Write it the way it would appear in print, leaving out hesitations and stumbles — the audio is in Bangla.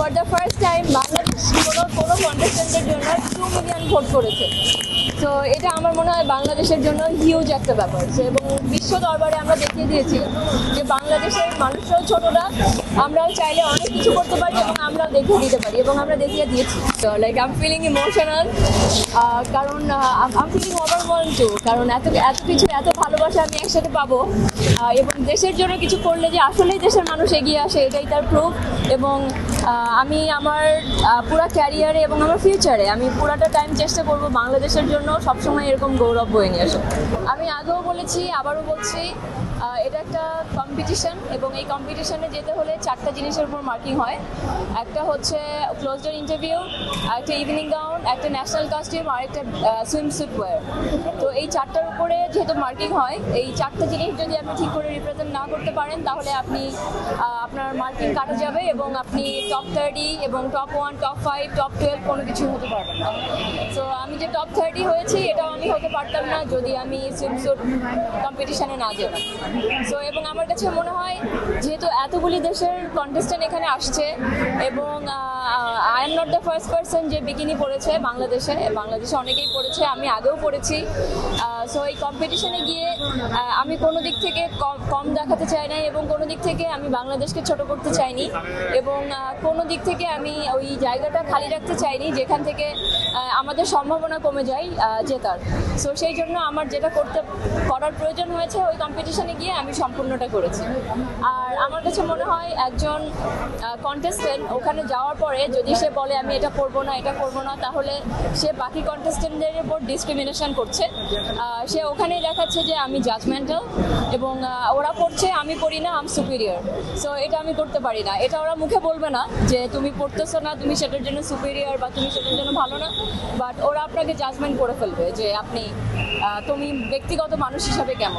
For the first time Bangladesh কোনো কন্টেস্টেন্টের জন্য 2 মিলিয়ন ভোট করেছে। তো এটা আমার মনে হয় বাংলাদেশের জন্য হিউজ একটা ব্যাপার। এবং বিশ্ব দরবারে আমরা দেখিয়ে দিয়েছি যে বাংলাদেশের মানুষরাও ছোট না, আমরাও চাইলে অনেক কিছু করতে পারি এবং আমরাও দেখিয়ে দিতে পারি এবং আমরা দেখিয়ে দিয়েছি। তো like I am feeling emotional, কারণ I am feeling overwhelmed too, কারণ এত কিছু, এত ভালোবাসা আমি একসাথে পাবো এবং দেশের জন্য কিছু করলে যে আসলেই দেশের মানুষ এগিয়ে আসে এটাই তার প্রুফ। এবং আমি আমার পুরো ক্যারিয়ারে এবং আমার ফিউচারে আমি পুরাটা টাইম চেষ্টা করব বাংলাদেশের জন্য সবসময় এরকম গৌরব বয়ে নিয়ে আসা। আমি আগেও বলেছি, আবারও বলছি, এটা একটা কম্পিটিশন এবং এই কম্পিটিশনে যেতে হলে 4টা জিনিসের উপর মার্কিং হয়। একটা হচ্ছে ক্লোজ ডোর ইন্টারভিউ, একটা ইভিনিং গাউন, একটা ন্যাশনাল কস্টিউম আর একটা সুইমস্যুট ওয়্যার। তো এই 4টার উপরে যেহেতু মার্কিং হয়, এই 4টা জিনিস যদি আপনি ঠিক করে রিপ্রেজেন্ট না করতে পারেন তাহলে আপনি আপনার মার্কিং কাটা যাবে এবং আপনি টপ 30 এবং টপ 1, টপ 5, টপ 12 কোনো কিছু হতে পারবেন না। তো আমি যে টপ 30 হয়েছি এটাও আমি হতে পারতাম না যদি আমি সুইমস্যুট কম্পিটিশনে না যেতাম। সো এবং আমার কাছে মনে হয় যেহেতু এতগুলি দেশের কন্টেস্টেন্ট এখানে আসছে এবং I am not the first person যে বিকিনি পড়েছে বাংলাদেশে অনেকেই পড়েছে, আমি আগেও পড়েছি। সো এই কম্পিটিশনে গিয়ে আমি কোনো দিক থেকে কম দেখাতে চাই না এবং কোনো দিক থেকে আমি বাংলাদেশকে ছোট করতে চাইনি এবং কোনো দিক থেকে আমি ওই জায়গাটা খালি রাখতে চাইনি যেখান থেকে আমাদের সম্ভাবনা কমে যায় জেতার। সো সেই জন্য আমার যেটা করার প্রয়োজন হয়েছে ওই কম্পিটিশনে গিয়ে আমি সম্পূর্ণটা করেছি। আর আমার কাছে মনে হয় একজন কন্টেস্টেন্ট ওখানে যাওয়ার পরে যদি সে বলে আমি এটা করবো না তাহলে সে বাকি কন্টেস্টেন্টদের উপর ডিসক্রিমিনেশন করছে। সে ওখানেই দেখাচ্ছে যে আমি জাজমেন্টাল এবং ওরা পড়ছে আমি পড়ি না, আমি সুপিরিয়র। সো এটা আমি করতে পারি না। এটা ওরা মুখে বলবে না যে তুমি পড়তেছো না, তুমি সেটার জন্য সুপিরিয়র বা তুমি সেটার জন্য ভালো না, বাট ওরা আপনাকে জাজমেন্ট করে ফেলবে যে তুমি ব্যক্তিগত মানুষ হিসাবে কেমন।